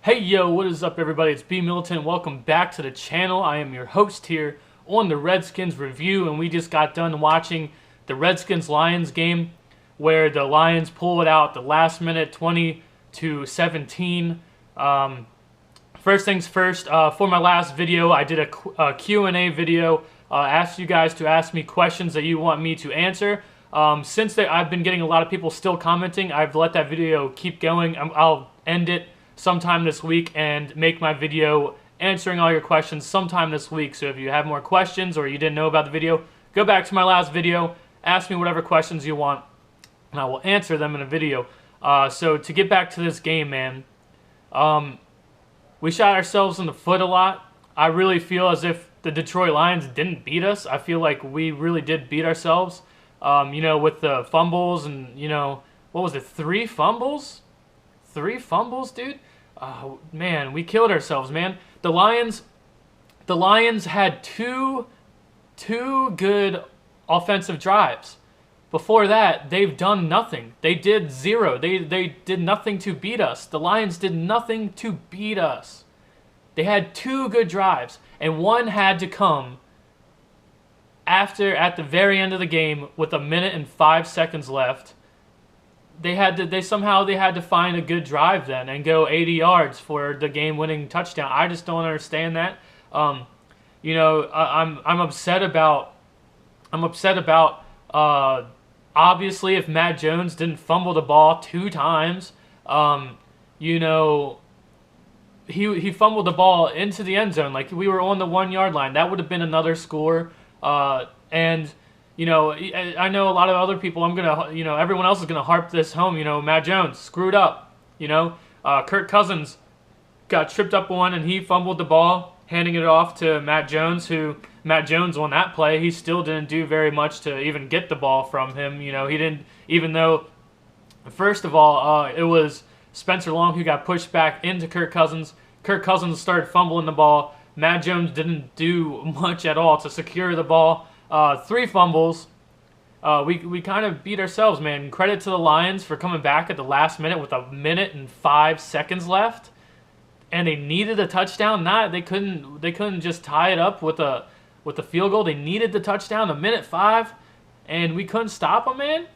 Hey yo, what is up everybody? It's B Militant. Welcome back to the channel. I am your host here on the Redskins review, and we just got done watching the Redskins-Lions game where the Lions pulled out the last minute 20-17. First things first, for my last video, I did a Q&A video. Asked you guys to ask me questions that you want me to answer. Since I've been getting a lot of people still commenting, I've let that video keep going. I'll end it sometime this week and make my video answering all your questions sometime this week. So if you have more questions or you didn't know about the video, go back to my last video, ask me whatever questions you want, and I will answer them in a video. So to get back to this game, man, we shot ourselves in the foot a lot. I really feel as if the Detroit Lions didn't beat us. I feel like we really did beat ourselves, you know, with the fumbles and, you know, what was it, 3 fumbles? 3 fumbles, dude? Man, we killed ourselves, man. The Lions had two good offensive drives. Before that, they've done nothing. They did 0. They did nothing to beat us. The Lions did nothing to beat us. They had 2 good drives, and one had to come at the very end of the game with 1 minute and 5 seconds left. They had to find a good drive then and go 80 yards for the game-winning touchdown. I just don't understand that. You know, I'm upset about obviously if Matt Jones didn't fumble the ball 2 times, you know, he fumbled the ball into the end zone. Like, we were on the 1-yard line. That would have been another score. And you know, I know a lot of other people, everyone else is going to harp this home. You know, Matt Jones screwed up. You know, Kirk Cousins got tripped up on and he fumbled the ball, handing it off to Matt Jones, Matt Jones on that play, he still didn't do very much to even get the ball from him. You know, he didn't, even though, first of all, it was Spencer Long who got pushed back into Kirk Cousins. Kirk Cousins started fumbling the ball. Matt Jones didn't do much at all to secure the ball. 3 fumbles. We kind of beat ourselves, man. Credit to the Lions for coming back at the last minute with 1 minute and 5 seconds left, and they needed a touchdown. They couldn't just tie it up with a field goal. They needed the touchdown, 1 minute 5, and we couldn't stop them, man.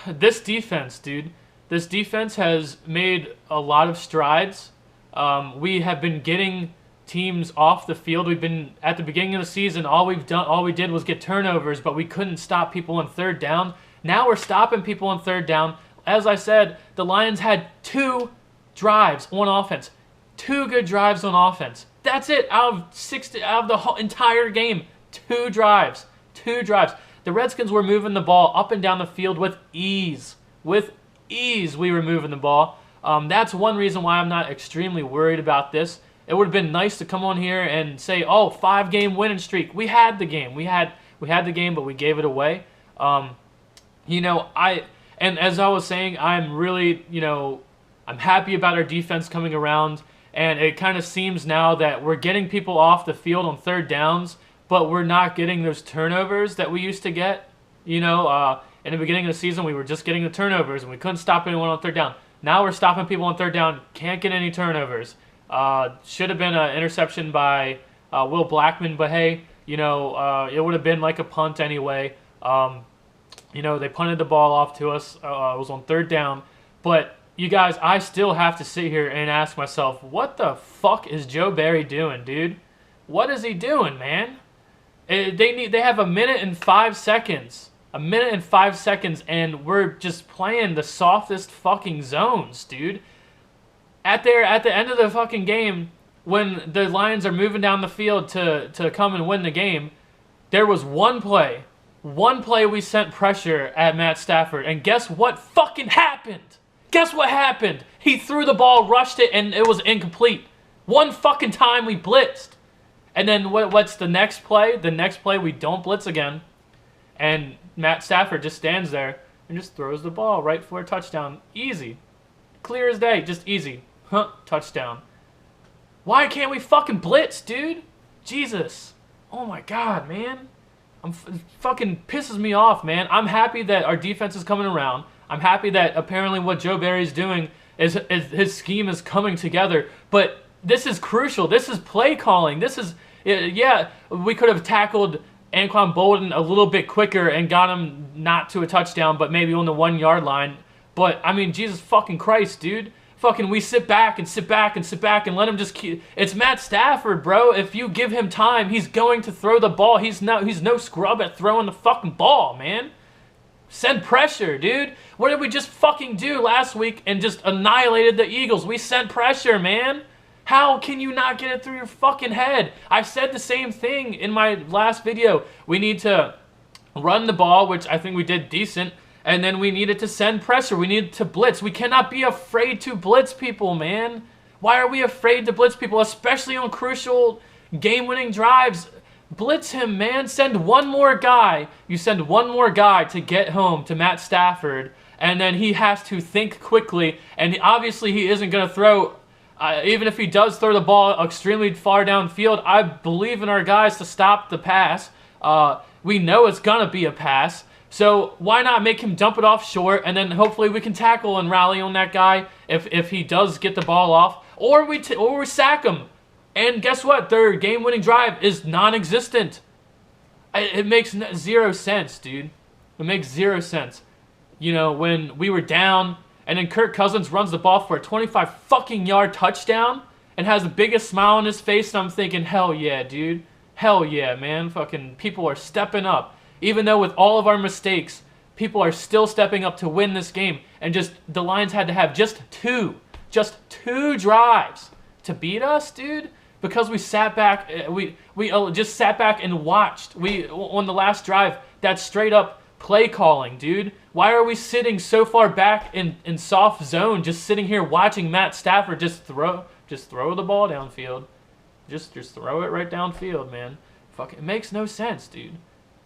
This defense, dude. This defense has made a lot of strides. We have been getting teams off the field. We've been, at the beginning of the season, all we did was get turnovers, but we couldn't stop people on 3rd down. Now we're stopping people on 3rd down. As I said, the Lions had 2 drives on offense. 2 good drives on offense. That's it. Out of the whole entire game, 2 drives. 2 drives. The Redskins were moving the ball up and down the field with ease. With ease, we were moving the ball. That's one reason why I'm not extremely worried about this. It would have been nice to come on here and say, "Oh, 5-game winning streak. We had the game. We had the game, but we gave it away." You know, and as I was saying, I'm really, you know, I'm happy about our defense coming around, and it kind of seems now that we're getting people off the field on 3rd downs, but we're not getting those turnovers that we used to get. You know, in the beginning of the season, we were just getting the turnovers, and we couldn't stop anyone on 3rd down. Now we're stopping people on 3rd down, can't get any turnovers. Should have been an interception by Will Blackman, but hey, you know, it would have been like a punt anyway. You know, they punted the ball off to us. It was on 3rd down. But, you guys, I still have to sit here and ask myself, what the fuck is Joe Barry doing, dude? What is he doing, man? They have 1 minute and 5 seconds. 1 minute and 5 seconds, and we're just playing the softest fucking zones, dude. At the end of the fucking game, when the Lions are moving down the field to come and win the game, there was one play we sent pressure at Matt Stafford, and guess what fucking happened? Guess what happened? He threw the ball, rushed it, and it was incomplete. One fucking time we blitzed. And then what's the next play? The next play we don't blitz again, and Matt Stafford just stands there and just throws the ball right for a touchdown. Easy. Clear as day, just easy. Huh, touchdown. Why can't we fucking blitz, dude? Jesus. Oh my God, man. Fucking pisses me off, man. I'm happy that our defense is coming around. I'm happy that apparently what Joe Barry's doing his scheme is coming together. But this is crucial. This is play calling. This is, yeah, we could have tackled Anquan Bolden a little bit quicker and got him not to a touchdown, but maybe on the 1 yard line. But, I mean, Jesus fucking Christ, dude. Fucking we sit back and sit back and sit back and let him just keep. It's Matt Stafford, bro. If you give him time, he's going to throw the ball. He's no scrub at throwing the fucking ball, man. Send pressure, dude. What did we just fucking do last week and just annihilated the Eagles? We sent pressure, man. How can you not get it through your fucking head? I said the same thing in my last video. We need to run the ball, which I think we did decent. And then we needed to send pressure. We needed to blitz. We cannot be afraid to blitz people, man. Why are we afraid to blitz people, especially on crucial game-winning drives? Blitz him, man. Send one more guy. You send one more guy to get home to Matt Stafford, and then he has to think quickly. And obviously he isn't going to throw, even if he does throw the ball extremely far downfield, I believe in our guys to stop the pass. We know it's going to be a pass. So why not make him dump it off short, and then hopefully we can tackle and rally on that guy if he does get the ball off, or we sack him. And guess what? Their game-winning drive is non-existent. It makes zero sense, dude. It makes zero sense. You know, when we were down, and then Kirk Cousins runs the ball for a 25 fucking yard touchdown and has the biggest smile on his face, and I'm thinking, hell yeah, dude. Hell yeah, man. Fucking people are stepping up. Even though with all of our mistakes, people are still stepping up to win this game. And just the Lions had to have just two drives to beat us, dude. Because we sat back, we just sat back and watched. On the last drive, that's straight up play calling, dude. Why are we sitting so far back in soft zone, just sitting here watching Matt Stafford just throw the ball downfield, just throw it right downfield, man. Fuck, it makes no sense, dude.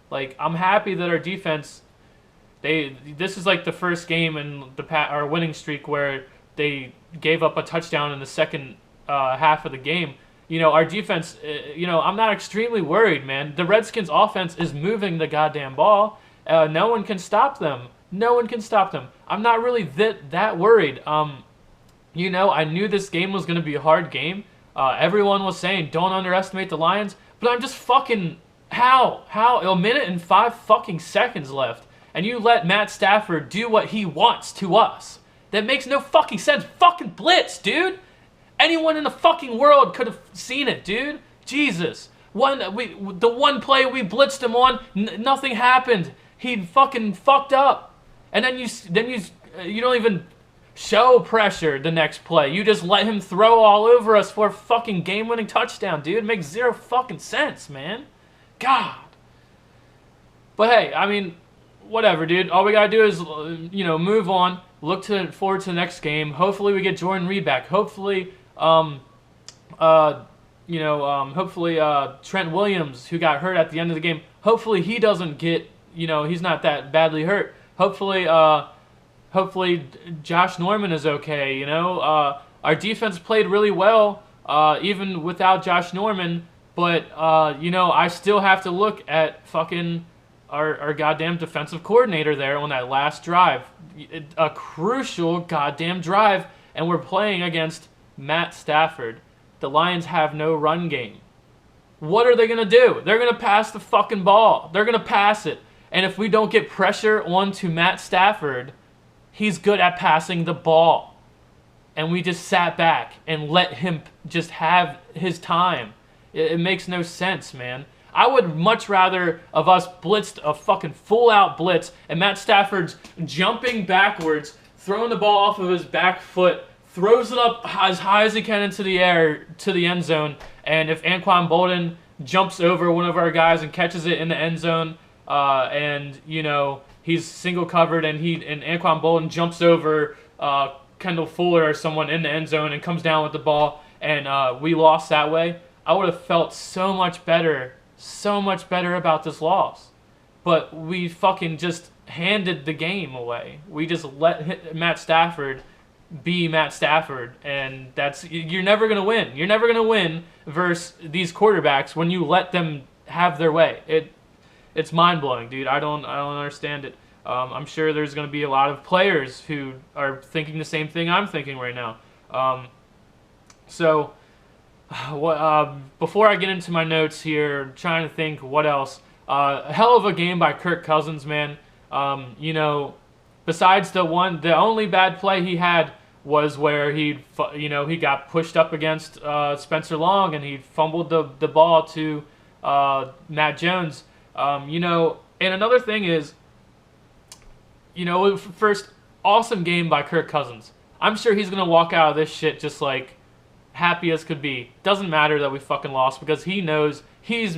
Like, I'm happy that our defense, this is like the first game in our winning streak where they gave up a touchdown in the second half of the game. You know, our defense, I'm not extremely worried, man. The Redskins offense is moving the goddamn ball. No one can stop them. No one can stop them. I'm not really that worried. I knew this game was going to be a hard game. Everyone was saying, don't underestimate the Lions. But I'm just fucking... How? A minute and 5 fucking seconds left, and you let Matt Stafford do what he wants to us. That makes no fucking sense. Fucking blitz, dude. Anyone in the fucking world could have seen it, dude. Jesus. The one play we blitzed him on, nothing happened. He fucking fucked up. And then you don't even show pressure the next play. You just let him throw all over us for a fucking game-winning touchdown, dude. It makes zero fucking sense, man. God. But hey, I mean, whatever, dude. All we gotta do is, move on. Look forward to the next game. Hopefully we get Jordan Reed back. Hopefully, Trent Williams, who got hurt at the end of the game, hopefully he doesn't get, he's not that badly hurt. Hopefully Josh Norman is okay, Our defense played really well, even without Josh Norman. But, I still have to look at fucking our goddamn defensive coordinator there on that last drive. A crucial goddamn drive, and we're playing against Matt Stafford. The Lions have no run game. What are they going to do? They're going to pass the fucking ball. They're going to pass it. And if we don't get pressure onto Matt Stafford, he's good at passing the ball. And we just sat back and let him just have his time. It makes no sense, man. I would much rather of us blitzed a fucking full-out blitz and Matt Stafford's jumping backwards, throwing the ball off of his back foot, throws it up as high as he can into the air to the end zone, and if Anquan Bolden jumps over one of our guys and catches it in the end zone, he's single covered and Anquan Bolden jumps over Kendall Fuller or someone in the end zone and comes down with the ball, and we lost that way, I would have felt so much better about this loss. But we fucking just handed the game away. We just let Matt Stafford be Matt Stafford, and you're never going to win. You're never going to win versus these quarterbacks when you let them have their way. It's mind-blowing, dude. I don't understand it. I'm sure there's going to be a lot of players who are thinking the same thing I'm thinking right now. So, before I get into my notes here, trying to think what else. A hell of a game by Kirk Cousins, man. Besides the only bad play he had was where he got pushed up against Spencer Long and he fumbled the ball to Matt Jones. And another thing is, first, awesome game by Kirk Cousins. I'm sure he's going to walk out of this shit just like happy as could be. Doesn't matter that we fucking lost because he knows he's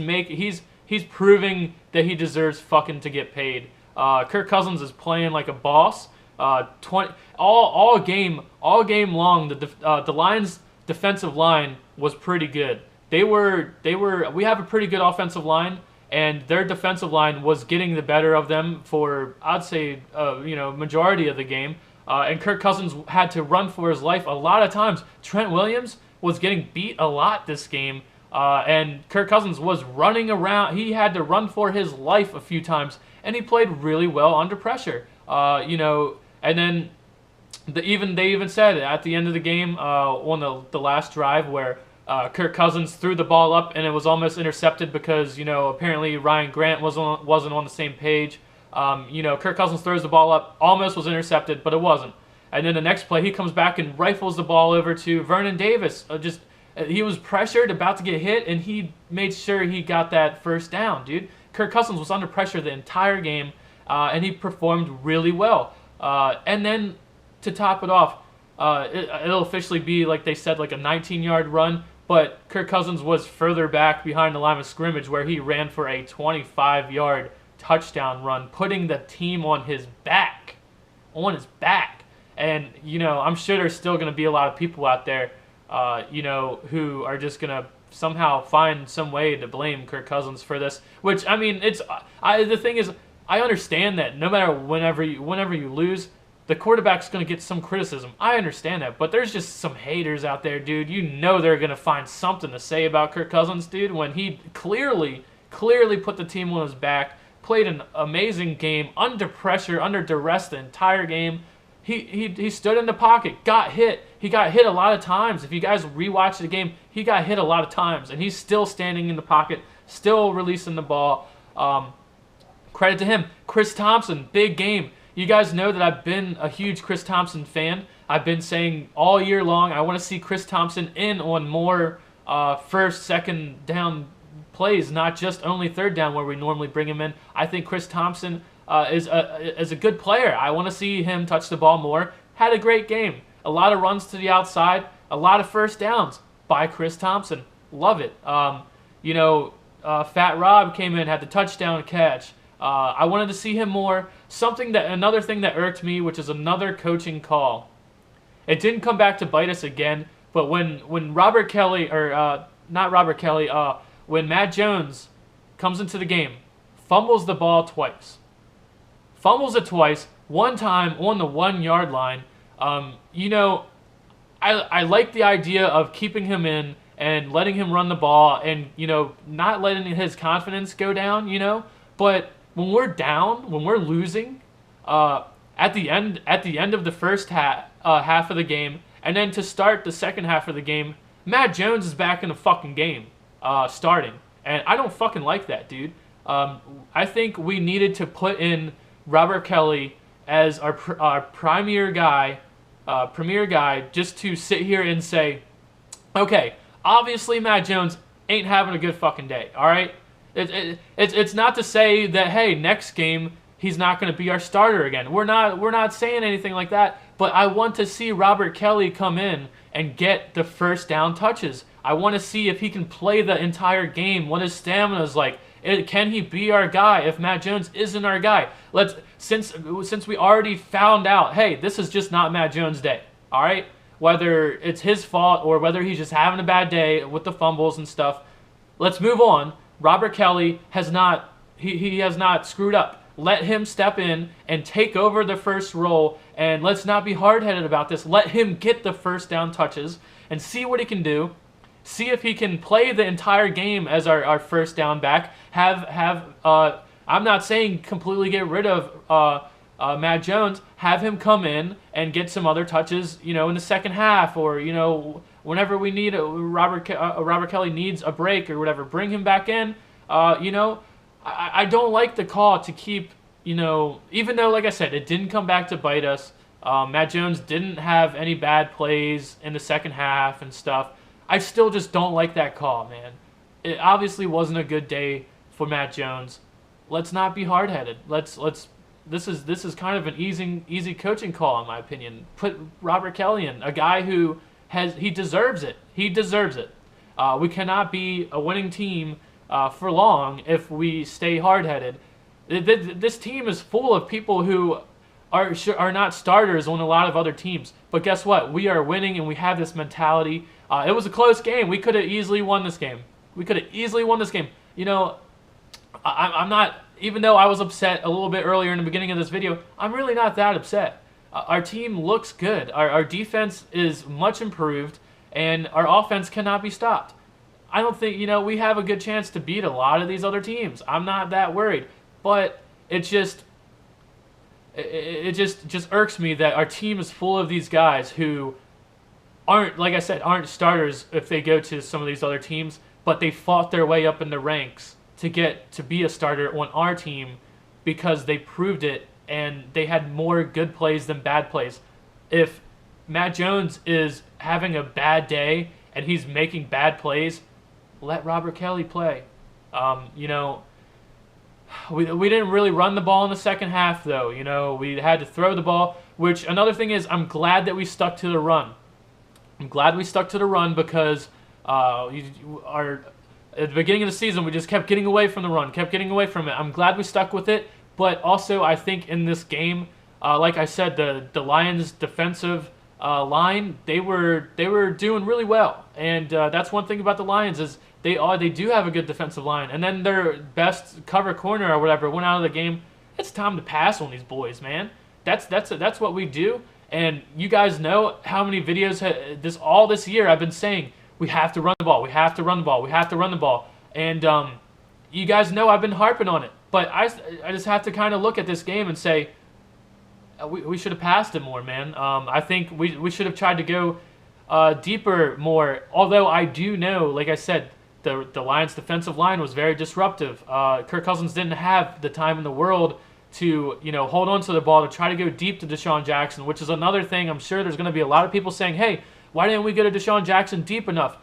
proving that he deserves fucking to get paid. Kirk Cousins is playing like a boss. All game long, the Lions' defensive line was pretty good. We have a pretty good offensive line, and their defensive line was getting the better of them for, I'd say, majority of the game. And Kirk Cousins had to run for his life a lot of times. Trent Williams was getting beat a lot this game, and Kirk Cousins was running around. He had to run for his life a few times, and he played really well under pressure. And then they even said at the end of the game on the last drive where Kirk Cousins threw the ball up and it was almost intercepted because apparently Ryan Grant wasn't on the same page. Kirk Cousins throws the ball up, almost was intercepted, but it wasn't. And then the next play, he comes back and rifles the ball over to Vernon Davis. He was pressured, about to get hit, and he made sure he got that first down, dude. Kirk Cousins was under pressure the entire game, and he performed really well. And then to top it off, it'll officially be, like they said, like a 19-yard run, but Kirk Cousins was further back behind the line of scrimmage where he ran for a 25-yard touchdown run, putting the team on his back. And, I'm sure there's still going to be a lot of people out there, who are just going to somehow find some way to blame Kirk Cousins for this, which, I mean, the thing is, I understand that no matter whenever you lose, the quarterback's going to get some criticism. I understand that, but there's just some haters out there, dude. They're going to find something to say about Kirk Cousins, dude, when he clearly put the team on his back, played an amazing game, under pressure, under duress the entire game. He stood in the pocket, got hit. He got hit a lot of times. If you guys rewatch the game, he got hit a lot of times, and he's still standing in the pocket, still releasing the ball. Credit to him. Chris Thompson, big game. You guys know that I've been a huge Chris Thompson fan. I've been saying all year long I want to see Chris Thompson in on more first, second down plays, not just only third down where we normally bring him in. I think Chris Thompson is a good player. I want to see him touch the ball more. Had a great game. A lot of runs to the outside. A lot of first downs by Chris Thompson. Love it. Fat Rob came in, had the touchdown catch. I wanted to see him more. Another thing that irked me, which is another coaching call. It didn't come back to bite us again, but when Robert Kelly, when Matt Jones comes into the game, fumbles the ball twice. Fumbles it twice, one time on the 1 yard line. I like the idea of keeping him in and letting him run the ball and, not letting his confidence go down, but when we're down, when we're losing, at the end of the first half of the game, and then to start the second half of the game, Matt Jones is back in the fucking game, starting, and I don't fucking like that, dude. I think we needed to put in Robert Kelly as our premier guy, just to sit here and say, okay, obviously Matt Jones ain't having a good fucking day, all right? It's not to say that, hey, next game he's not going to be our starter again. We're not saying anything like that, but I want to see Robert Kelly come in and get the first down touches. I want to see if he can play the entire game, what his stamina is like. Can he be our guy if Matt Jones isn't our guy? Since we already found out, hey, this is just not Matt Jones' day, all right? Whether it's his fault or whether he's just having a bad day with the fumbles and stuff, let's move on. Robert Kelly has not screwed up. Let him step in and take over the first role, and let's not be hard-headed about this. Let him get the first down touches and see what he can do. See if he can play the entire game as our first down back. I'm not saying completely get rid of Matt Jones, have him come in and get some other touches, in the second half, or whenever we need Robert Kelly needs a break or whatever, bring him back in. I don't like the call to keep, even though, like I said, it didn't come back to bite us. Matt Jones didn't have any bad plays in the second half and stuff. I still just don't like that call, man. It obviously wasn't a good day for Matt Jones. Let's not be hard-headed. This is kind of an easy coaching call in my opinion. Put Robert Kelly in, a guy who he deserves it. He deserves it. We cannot be a winning team for long if we stay hard-headed. This team is full of people who are not starters on a lot of other teams. But guess what? We are winning, and we have this mentality. It was a close game. We could have easily won this game. I'm not, even though I was upset a little bit earlier in the beginning of this video, I'm really not that upset. Our team looks good. Our defense is much improved, and our offense cannot be stopped. I don't think, we have a good chance to beat a lot of these other teams. I'm not that worried. But it just irks me that our team is full of these guys who aren't, like I said, aren't starters if they go to some of these other teams, but they fought their way up in the ranks to get to be a starter on our team because they proved it and they had more good plays than bad plays. If Matt Jones is having a bad day and he's making bad plays, let Robert Kelly play. We didn't really run the ball in the second half, though. We had to throw the ball, which another thing is I'm glad that we stuck to the run. Because at the beginning of the season, we just kept getting away from the run, kept getting away from it. I'm glad we stuck with it, but also I think in this game, like I said, the Lions' defensive line, they were doing really well, and that's one thing about the Lions is they do have a good defensive line, and then their best cover corner or whatever went out of the game. It's time to pass on these boys, man. That's what we do, and you guys know how many videos all this year I've been saying we have to run the ball, we have to run the ball, we have to run the ball, and you guys know I've been harping on it, but I just have to kind of look at this game and say we should have passed it more, man. I think we should have tried to go deeper more. Although I do know, like I said, the Lions' defensive line was very disruptive. Kirk Cousins didn't have the time in the world to hold on to the ball to try to go deep to Deshaun Jackson, which is another thing. I'm sure there's going to be a lot of people saying, hey, why didn't we go to Deshaun Jackson deep enough?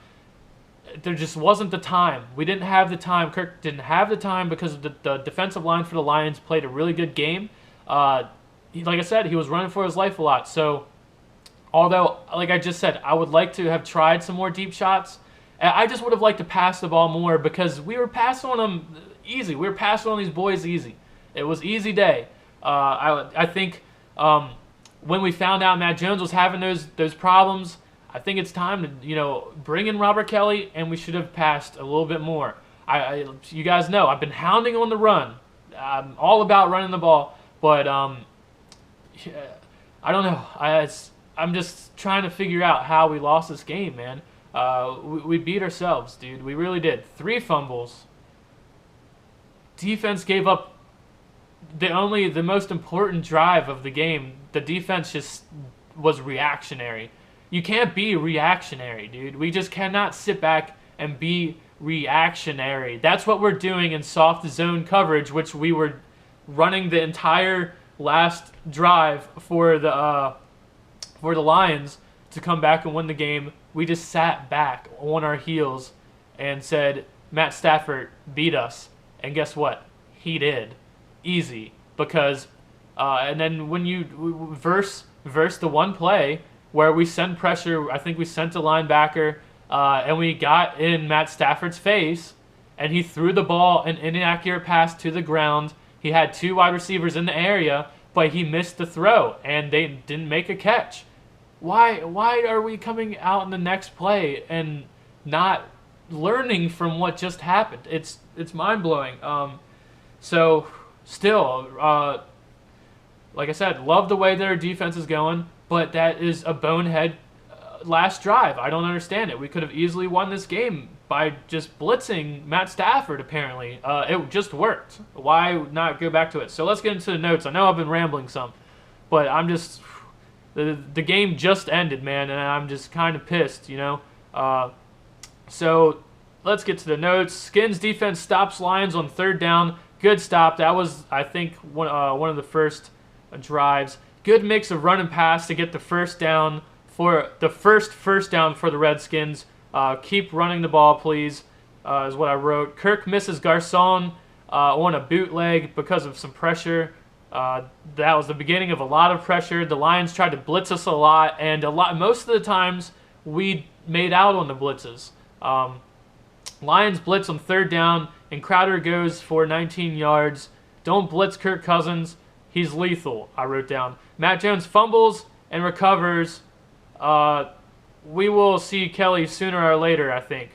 There just wasn't the time. We didn't have the time. Kirk didn't have the time because the defensive line for the Lions played a really good game. Like I said, he was running for his life a lot. So, although, like I just said, I would like to have tried some more deep shots, I just would have liked to pass the ball more because we were passing on them easy. We were passing on these boys easy. It was easy day. I think when we found out Matt Jones was having those problems, I think it's time to bring in Robert Kelly, and we should have passed a little bit more. You guys know I've been hounding on the run. I'm all about running the ball, but I don't know. I'm just trying to figure out how we lost this game, man. We beat ourselves, dude. We really did. 3 fumbles. Defense gave up the most important drive of the game. The defense just was reactionary. You can't be reactionary, dude. We just cannot sit back and be reactionary. That's what we're doing in soft zone coverage, which we were running the entire last drive for the Lions to come back and win the game. We just sat back on our heels and said, Matt Stafford beat us. And guess what? He did. Easy. Because, and then when you verse the one play where we send pressure, I think we sent a linebacker, and we got in Matt Stafford's face, and he threw the ball, an inaccurate pass to the ground. He had 2 wide receivers in the area, but he missed the throw, and they didn't make a catch. Why are we coming out in the next play and not learning from what just happened? It's mind-blowing. So, still, like I said, love the way their defense is going, but that is a bonehead last drive. I don't understand it. We could have easily won this game by just blitzing Matt Stafford, apparently. It just worked. Why not go back to it? So let's get into the notes. I know I've been rambling some, but I'm just... The game just ended, man, and I'm just kind of pissed, you know? So let's get to the notes. Skins defense stops Lions on 3rd down. Good stop. That was, I think, one of the first drives. Good mix of run and pass to get the first down for the first down for the Redskins. Keep running the ball, please, is what I wrote. Kirk misses Garcon on a bootleg because of some pressure. That was the beginning of a lot of pressure. The Lions tried to blitz us a lot, and most of the times we made out on the blitzes. Lions blitz on 3rd down, and Crowder goes for 19 yards. Don't blitz Kirk Cousins. He's lethal, I wrote down. Matt Jones fumbles and recovers. We will see Kelly sooner or later, I think.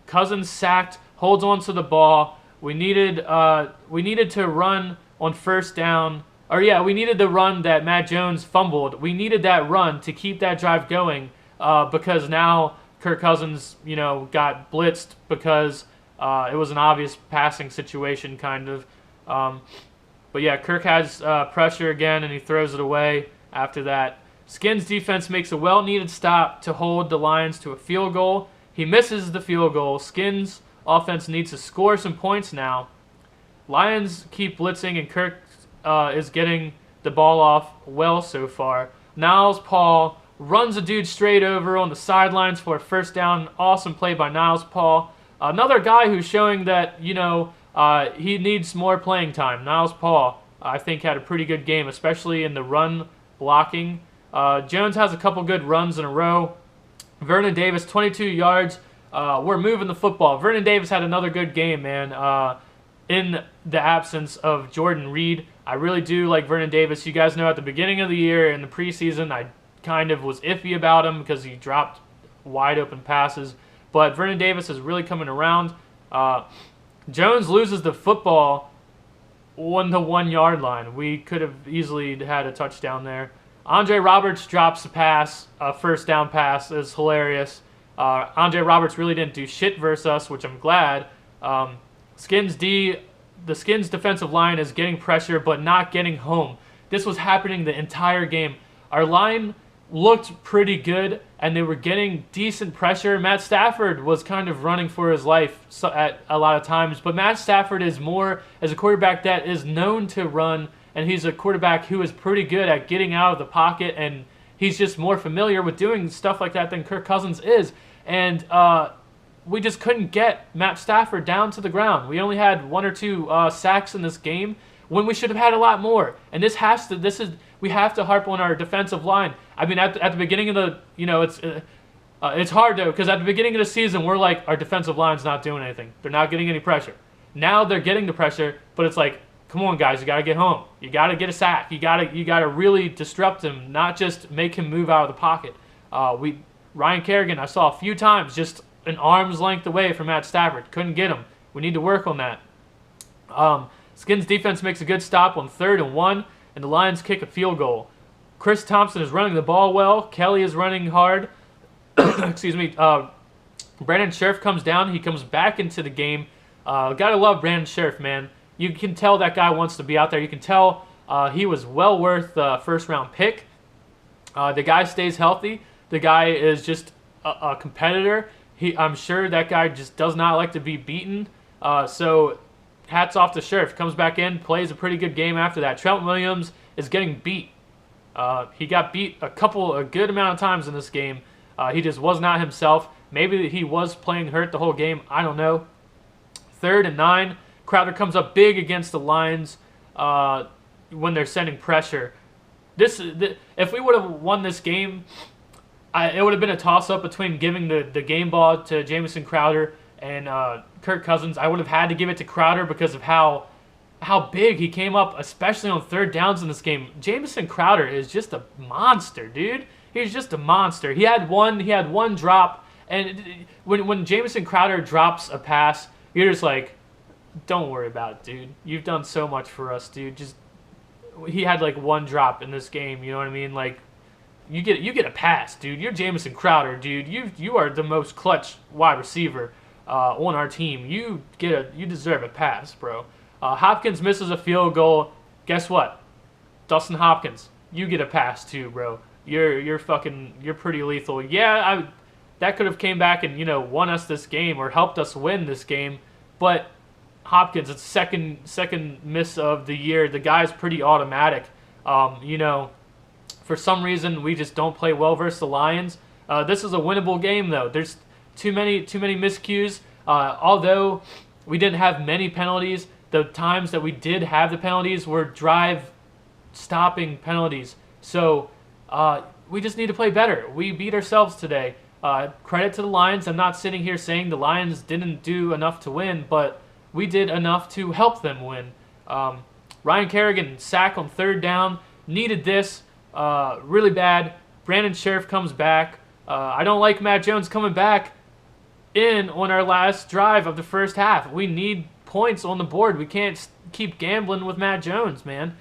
Cousins sacked, holds on to the ball. We needed to run on 1st down. We needed the run that Matt Jones fumbled. We needed that run to keep that drive going because now Kirk Cousins, you know, got blitzed because it was an obvious passing situation, kind of. But yeah, Kirk has pressure again, and he throws it away after that. Skins defense makes a well-needed stop to hold the Lions to a field goal. He misses the field goal. Skins offense needs to score some points now. Lions keep blitzing, and Kirk is getting the ball off well so far. Niles Paul runs a dude straight over on the sidelines for a 1st down. Awesome play by Niles Paul. Another guy who's showing that, you know, he needs more playing time. Niles Paul, I think, had a pretty good game, especially in the run blocking. Jones has a couple good runs in a row. Vernon Davis, 22 yards. We're moving the football. Vernon Davis had another good game, man. In the absence of Jordan Reed, I really do like Vernon Davis. You guys know at the beginning of the year in the preseason, I kind of was iffy about him because he dropped wide open passes. But Vernon Davis is really coming around. Jones loses the football on the 1 yard line. We could have easily had a touchdown there. Andre Roberts drops a pass, a 1st down pass. It's hilarious. Andre Roberts really didn't do shit versus us, which I'm glad. The Skins defensive line is getting pressure but not getting home. This was happening the entire game. Our line looked pretty good, and they were getting decent pressure. Matt Stafford was kind of running for his life at a lot of times, but Matt Stafford is more as a quarterback that is known to run, and he's a quarterback who is pretty good at getting out of the pocket, and he's just more familiar with doing stuff like that than Kirk Cousins is. And we just couldn't get Matt Stafford down to the ground. We only had 1 or 2 sacks in this game when we should have had a lot more. And we have to harp on our defensive line. I mean, at the beginning of the, you know, it's hard though, because at the beginning of the season we're like, our defensive line's not doing anything. They're not getting any pressure. Now they're getting the pressure, but it's like, come on guys, you got to get home. You got to get a sack. You got to really disrupt him, not just make him move out of the pocket. Ryan Kerrigan, I saw a few times just an arm's length away from Matt Stafford. Couldn't get him. We need to work on that. Skins defense makes a good stop on 3rd and 1, and the Lions kick a field goal. Chris Thompson is running the ball well. Kelly is running hard. Excuse me. Brandon Scherf comes down. He comes back into the game. Gotta love Brandon Scherf, man. You can tell that guy wants to be out there. You can tell he was well worth the 1st-round pick. The guy stays healthy. The guy is just a competitor. I'm sure that guy just does not like to be beaten. So hats off to Scherf. Comes back in, plays a pretty good game after that. Trent Williams is getting beat. He got beat a good amount of times in this game. He just was not himself. Maybe he was playing hurt the whole game. I don't know. 3rd and 9. Crowder comes up big against the Lions when they're sending pressure. If we would have won this game, it would have been a toss-up between giving the game ball to Jamison Crowder and Kirk Cousins. I would have had to give it to Crowder because of how big he came up, especially on 3rd downs in this game. Jamison Crowder is just a monster, dude. He's just a monster. He had one drop, and when Jamison Crowder drops a pass, you're just like, don't worry about it, dude. You've done so much for us, dude. He had like one drop in this game, you know what I mean? Like, you get a pass, dude. You're Jamison Crowder, dude. You are the most clutch wide receiver on our team. You deserve a pass, bro. Hopkins misses a field goal. Guess what? Dustin Hopkins, you get a pass too, bro. You're pretty lethal. Yeah, that could have came back and won us this game or helped us win this game, but Hopkins, it's second miss of the year. The guy's pretty automatic. For some reason we just don't play well versus the Lions. This is a winnable game though. There's too many miscues. Although we didn't have many penalties, the times that we did have the penalties were drive stopping penalties. So we just need to play better. We beat ourselves today. Credit to the Lions. I'm not sitting here saying the Lions didn't do enough to win, but we did enough to help them win. Ryan Kerrigan, sack on third down. Needed this really bad. Brandon Sheriff comes back. I don't like Matt Jones coming back in on our last drive of the first half. We need points on the board. We can't keep gambling with Matt Jones, man.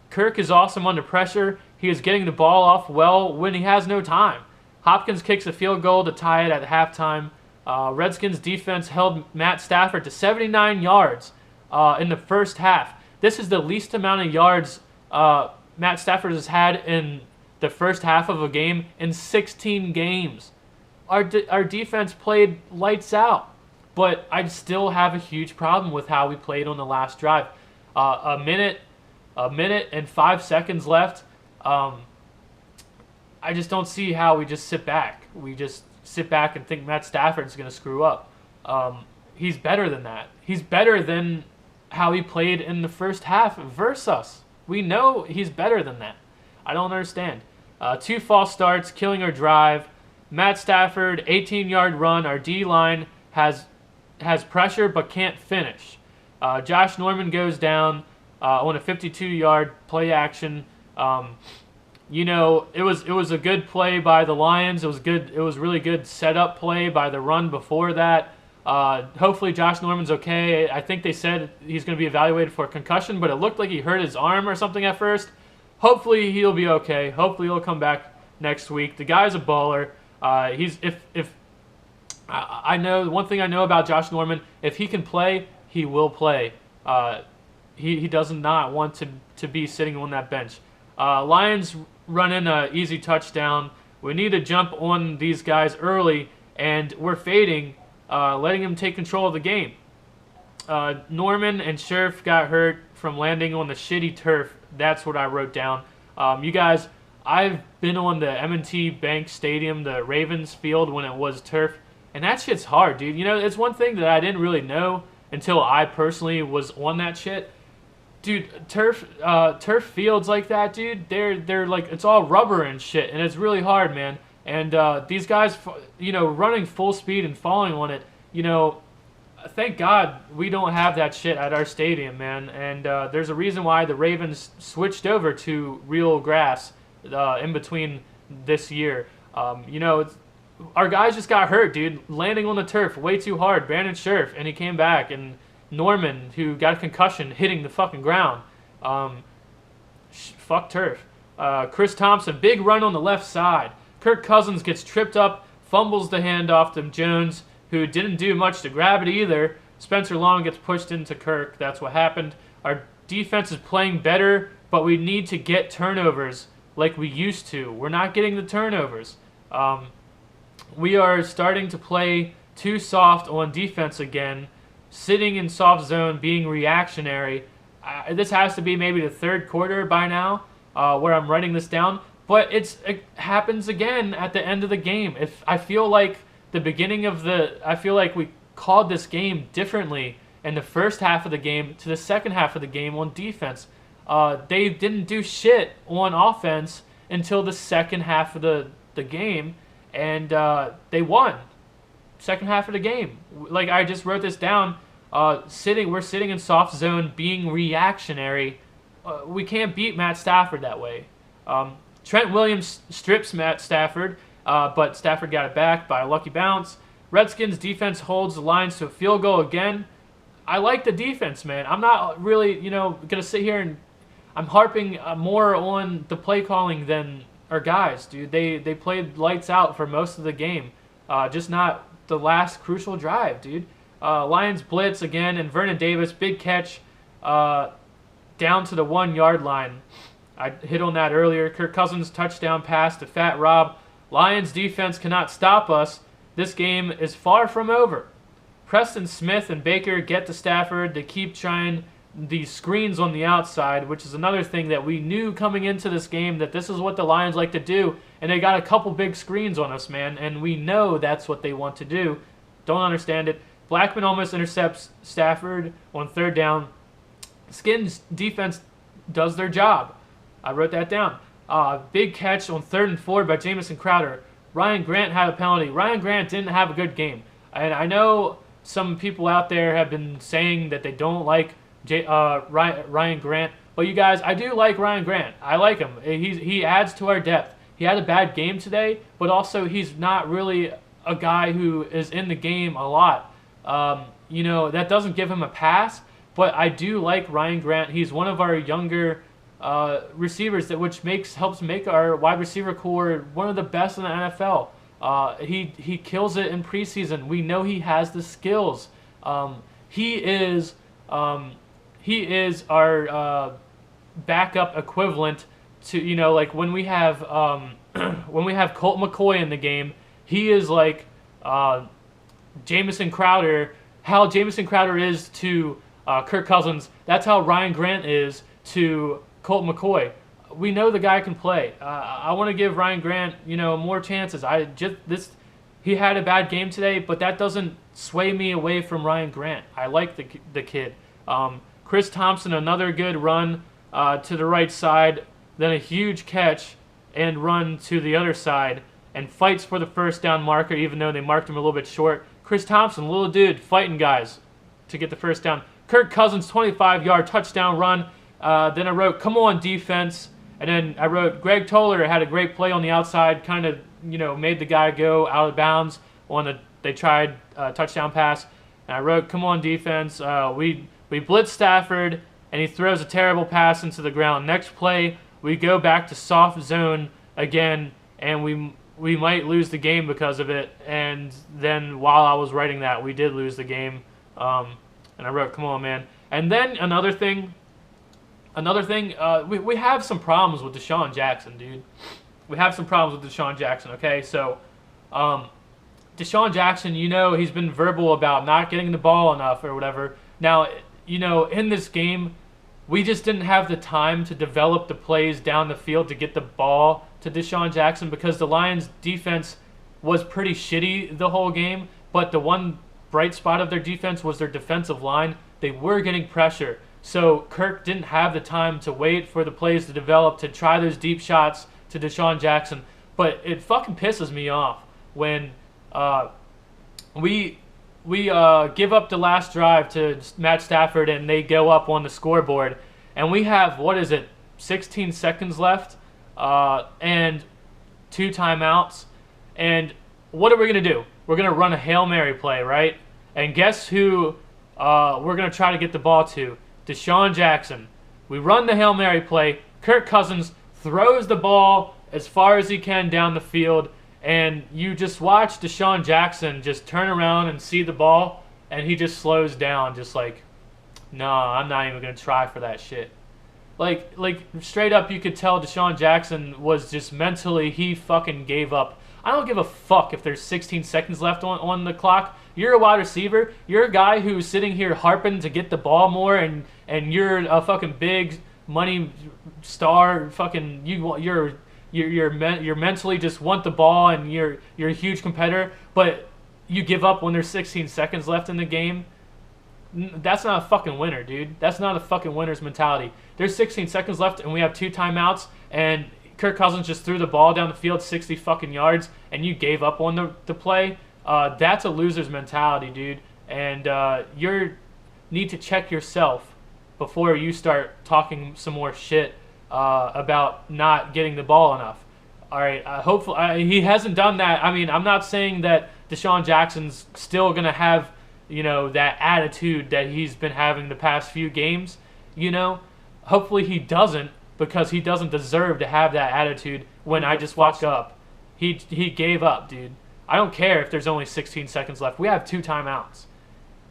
Kirk is awesome under pressure. He is getting the ball off well when he has no time. Hopkins kicks a field goal to tie it at halftime. Redskins defense held Matt Stafford to 79 yards in the first half. This is the least amount of yards Matt Stafford has had in the first half of a game in 16 games. Our defense played lights out, but I still have a huge problem with how we played on the last drive. A minute and 5 seconds left. I just don't see how we just sit back. We just sit back and think Matt Stafford's going to screw up. He's better than that. He's better than how he played in the first half versus us. We know he's better than that. I don't understand. 2 false starts, killing our drive. Matt Stafford, 18-yard run. Our D-line has pressure but can't finish. Josh Norman goes down on a 52-yard play action. It was a good play by the Lions. It was good. It was really good setup play by the run before that. Hopefully Josh Norman's okay. I think they said he's going to be evaluated for a concussion, but it looked like he hurt his arm or something at first. Hopefully he'll be okay. Hopefully he'll come back next week. The guy's a baller. I know one thing I know about Josh Norman, if he can play, he will play. He does not want to be sitting on that bench. Lions run in an easy touchdown. We need to jump on these guys early, and we're fading, letting them take control of the game. Norman and Sheriff got hurt from landing on the shitty turf. That's what I wrote down. You guys, I've been on the M&T Bank Stadium, the Ravens field, when it was turf, and that shit's hard, dude. It's one thing that I didn't really know until I personally was on that shit. Dude, turf fields like that, dude, they're like, it's all rubber and shit, and it's really hard, man. And these guys, running full speed and falling on it, thank God we don't have that shit at our stadium, man. And there's a reason why the Ravens switched over to real grass in between this year. Our guys just got hurt, dude, landing on the turf way too hard. Brandon Sheriff, and he came back, and Norman, who got a concussion, hitting the fucking ground. Fuck turf. Chris Thompson, big run on the left side. Kirk Cousins gets tripped up, fumbles the handoff to Jones, who didn't do much to grab it either. Spencer Long gets pushed into Kirk. That's what happened. Our defense is playing better, but we need to get turnovers like we used to. We're not getting the turnovers. We are starting to play too soft on defense again, sitting in soft zone, being reactionary. This has to be maybe the third quarter by now where I'm writing this down, but it happens again at the end of the game. I feel like we called this game differently in the first half of the game to the second half of the game on defense. They didn't do shit on offense until the second half of the game, and they won. Second half of the game. Like, I just wrote this down. We're sitting in soft zone, being reactionary. We can't beat Matt Stafford that way. Trent Williams strips Matt Stafford, but Stafford got it back by a lucky bounce. Redskins defense holds the Lions to a field goal again. I like the defense, man. I'm not really, going to sit here and I'm harping more on the play calling than our guys, dude. They played lights out for most of the game, just not the last crucial drive, dude. Lions blitz again, and Vernon Davis, big catch down to the 1 yard line. I hit on that earlier. Kirk Cousins touchdown pass to Fat Rob. Lions defense cannot stop us. This game is far from over. Preston Smith and Baker get to Stafford. They keep trying these screens on the outside, which is another thing that we knew coming into this game, that this is what the Lions like to do, and they got a couple big screens on us, man, and we know that's what they want to do. Don't understand it. Blackman almost intercepts Stafford on 3rd down. Skins defense does their job. I wrote that down. Big catch on 3rd and 4 by Jamison Crowder. Ryan Grant had a penalty. Ryan Grant didn't have a good game. And I know some people out there have been saying that they don't like Ryan Grant. But you guys, I do like Ryan Grant. I like him. He adds to our depth. He had a bad game today, but also he's not really a guy who is in the game a lot. That doesn't give him a pass. But I do like Ryan Grant. He's one of our younger receivers, which helps make our wide receiver core one of the best in the NFL. He kills it in preseason. We know he has the skills. He is our backup equivalent to, like when we have Colt McCoy in the game. He is like Jamison Crowder. How Jamison Crowder is to Kirk Cousins, that's how Ryan Grant is to Colt McCoy. We know the guy can play. I want to give Ryan Grant, more chances. He had a bad game today, but that doesn't sway me away from Ryan Grant. I like the kid. Chris Thompson, another good run to the right side, then a huge catch and run to the other side, and fights for the 1st down marker, even though they marked him a little bit short. Chris Thompson, little dude, fighting guys to get the 1st down. Kirk Cousins, 25-yard touchdown run. Then I wrote, come on, defense. And then I wrote, Greg Toller had a great play on the outside, kind of, made the guy go out of bounds they tried touchdown pass. And I wrote, come on, defense. We blitz Stafford, and he throws a terrible pass into the ground. Next play, we go back to soft zone again, and we might lose the game because of it. And then while I was writing that, we did lose the game. And I wrote, come on, man. And then another thing, we have some problems with Deshaun Jackson, dude. We have some problems with Deshaun Jackson, okay? So, Deshaun Jackson, he's been verbal about not getting the ball enough or whatever. Now, in this game, we just didn't have the time to develop the plays down the field to get the ball to Deshaun Jackson because the Lions' defense was pretty shitty the whole game, but the one bright spot of their defense was their defensive line. They were getting pressure. So Kirk didn't have the time to wait for the plays to develop, to try those deep shots to Deshaun Jackson. But it fucking pisses me off when we give up the last drive to Matt Stafford and they go up on the scoreboard. And we have, 16 seconds left and 2 timeouts. And what are we going to do? We're going to run a Hail Mary play, right? And guess who we're going to try to get the ball to? Deshaun Jackson. We run the Hail Mary play. Kirk Cousins throws the ball as far as he can down the field, and you just watch Deshaun Jackson just turn around and see the ball, and he just slows down, just like, no, I'm not even going to try for that shit. Like straight up, you could tell Deshaun Jackson was just mentally, he fucking gave up. I don't give a fuck if there's 16 seconds left on the clock. You're a wide receiver. You're a guy who's sitting here harping to get the ball more, and you're a fucking big money star. Fucking you're mentally just want the ball, and you're a huge competitor. But you give up when there's 16 seconds left in the game. That's not a fucking winner, dude. That's not a fucking winner's mentality. There's 16 seconds left, and we have 2 timeouts, and Kirk Cousins just threw the ball down the field 60 fucking yards, and you gave up on the play. That's a loser's mentality, dude. And you need to check yourself before you start talking some more shit about not getting the ball enough. All right, hopefully he hasn't done that. I mean, I'm not saying that Deshaun Jackson's still going to have, that attitude that he's been having the past few games. Hopefully he doesn't. because he doesn't deserve to have that attitude when I just walk up. He gave up, dude. I don't care if there's only 16 seconds left. We have 2 timeouts.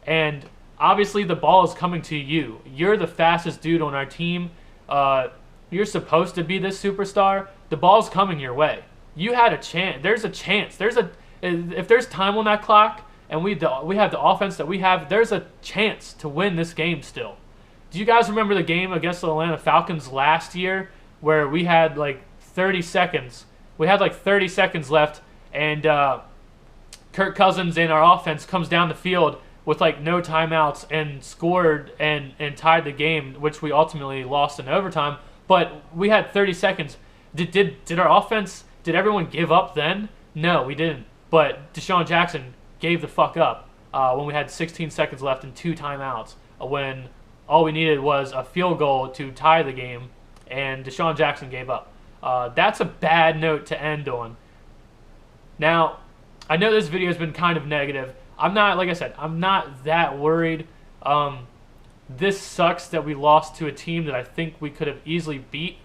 And obviously the ball is coming to you. You're the fastest dude on our team. You're supposed to be this superstar. The ball's coming your way. You had a chance. There's a chance. If there's time on that clock and we have the offense that we have, there's a chance to win this game still. Do you guys remember the game against the Atlanta Falcons last year where we had like 30 seconds? We had like 30 seconds left, and Kirk Cousins and our offense comes down the field with like no timeouts and scored and tied the game, which we ultimately lost in overtime. But we had 30 seconds. Did our offense, did everyone give up then? No, we didn't. But Deshaun Jackson gave the fuck up when we had 16 seconds left and 2 timeouts, when all we needed was a field goal to tie the game, and Deshaun Jackson gave up. That's a bad note to end on. Now, I know this video has been kind of negative. I'm not, like I said, I'm not that worried. This sucks that we lost to a team that I think we could have easily beat.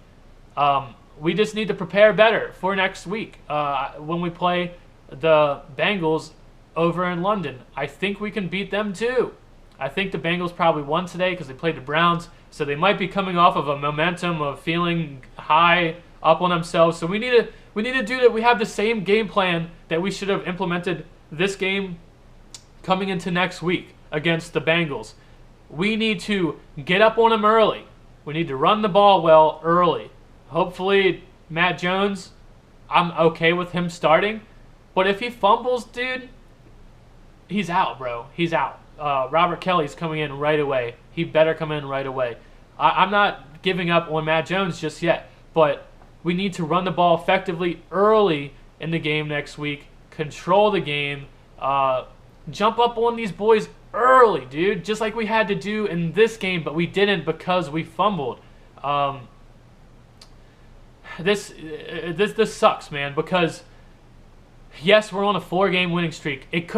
We just need to prepare better for next week when we play the Bengals over in London. I think we can beat them too. I think the Bengals probably won today because they played the Browns, so they might be coming off of a momentum of feeling high up on themselves. So we need to do that. We have the same game plan that we should have implemented this game coming into next week against the Bengals. We need to get up on them early. We need to run the ball well early. Hopefully, Matt Jones, I'm okay with him starting. But if he fumbles, dude, he's out, bro. He's out. Robert Kelly's coming in right away. He better come in right away. I'm not giving up on Matt Jones just yet, but we need to run the ball effectively early in the game next week, control the game, jump up on these boys early, dude, just like we had to do in this game, but we didn't because we fumbled. This sucks, man, because yes, we're on a 4-game winning streak. It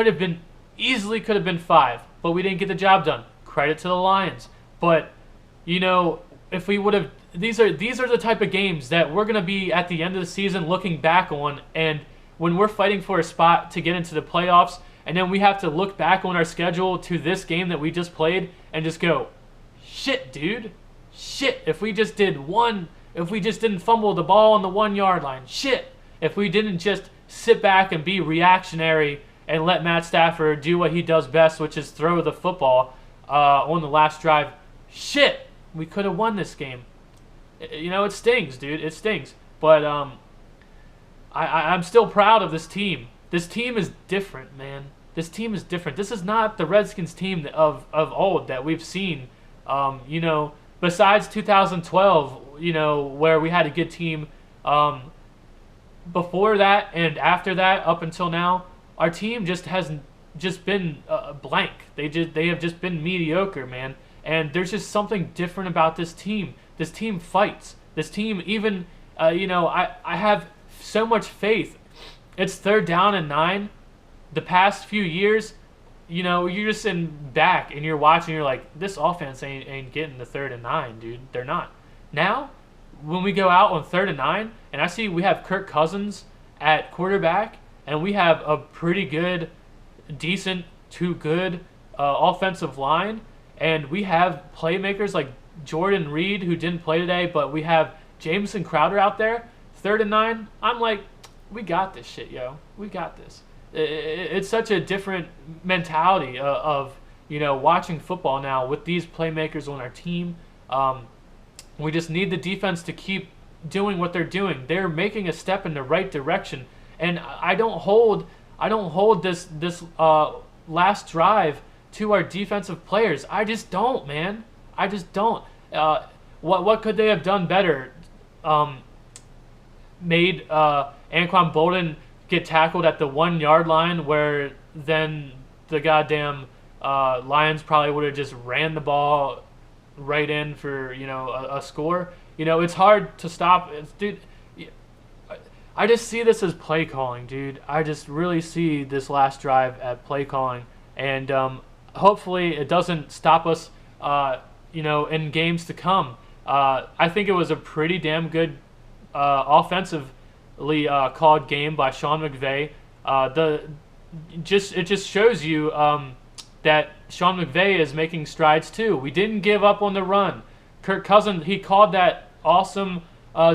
easily could have been 5, but we didn't get the job done. Credit to the Lions. But, you know, if we would have, these are the type of games that we're going to be at the end of the season looking back on, and when we're fighting for a spot to get into the playoffs, and then we have to look back on our schedule to this game that we just played and just go, shit, dude. Shit, if we just didn't fumble the ball on the 1-yard line. Shit, if we didn't just sit back and be reactionary and let Matt Stafford do what he does best, which is throw the football on the last drive. Shit, we could have won this game. You know, it stings, dude. It stings. But I'm still proud of this team. This team is different, man. This team is different. This is not the Redskins team of old that we've seen. You know, besides 2012, you know, where we had a good team. Before that and after that, up until now, our team hasn't been blank. They have just been mediocre, man. And there's just something different about this team. This team fights. This team even, you know, I have so much faith. It's 3rd down and 9. The past few years, you know, you're just sitting back and you're watching. You're like, this offense ain't getting the 3rd and 9, dude. They're not. Now, when we go out on 3rd and 9, and I see we have Kirk Cousins at quarterback, and we have a pretty good, decent to good offensive line, and we have playmakers like Jordan Reed, who didn't play today, but we have Jameson Crowder out there, 3rd and 9. I'm like, we got this shit, yo. We got this. It's such a different mentality of, you know, watching football now with these playmakers on our team. We just need the defense to keep doing what they're doing. They're making a step in the right direction, and I don't hold this last drive to our defensive players. I just don't, man. I just don't. What could they have done better? Made Anquan Bolden get tackled at the 1-yard line, where then the goddamn Lions probably would have just ran the ball right in for, you know, a score. You know, it's hard to stop. Dude, I just see this as play calling, dude. I just really see this last drive at play calling, and hopefully it doesn't stop us, you know, in games to come. I think it was a pretty damn good offensively called game by Sean McVay. It just shows you that Sean McVay is making strides too. We didn't give up on the run. Kirk Cousins, he called that awesome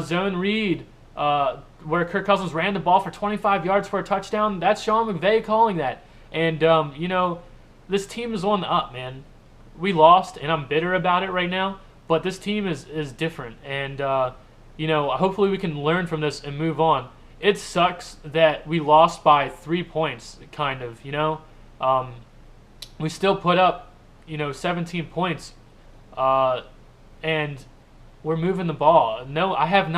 zone read where Kirk Cousins ran the ball for 25 yards for a touchdown. That's Sean McVay calling that. And, you know, this team is on the up, man. We lost, and I'm bitter about it right now, but this team is different. And, you know, hopefully we can learn from this and move on. It sucks that we lost by 3 points, kind of, you know. We still put up, you know, 17 points, and we're moving the ball. No, I have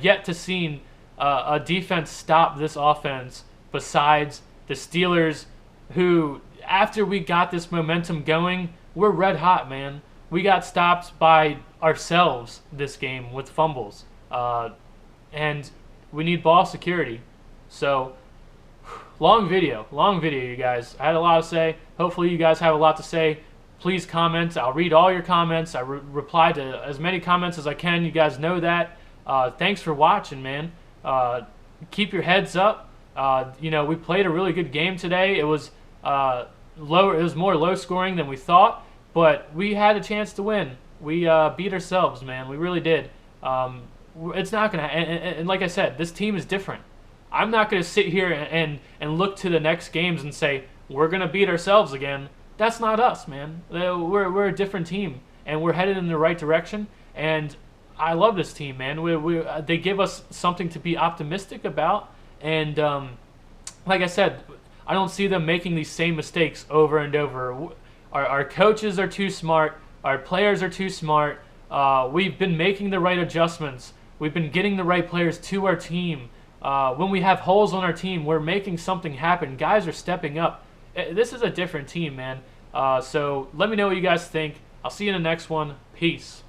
yet to see a defense stop this offense besides the Steelers, who, after we got this momentum going, we're red hot, man. We got stopped by ourselves this game with fumbles, and we need ball security. So, long video, you guys. I had a lot to say. Hopefully you guys have a lot to say. Please comment. I'll read all your comments. I reply to as many comments as I can. You guys know that. Thanks for watching, man. Keep your heads up. You know, we played a really good game today. It was low. It was more low scoring than we thought, but we had a chance to win. We beat ourselves, man. We really did. It's not gonna. And like I said, this team is different. I'm not gonna sit here and look to the next games and say we're gonna beat ourselves again. That's not us, man. We're a different team, and we're headed in the right direction. And I love this team, man. They give us something to be optimistic about. And like I said, I don't see them making these same mistakes over and over. Our coaches are too smart. Our players are too smart. We've been making the right adjustments. We've been getting the right players to our team. When we have holes on our team, we're making something happen. Guys are stepping up. This is a different team, man. So let me know what you guys think. I'll see you in the next one. Peace.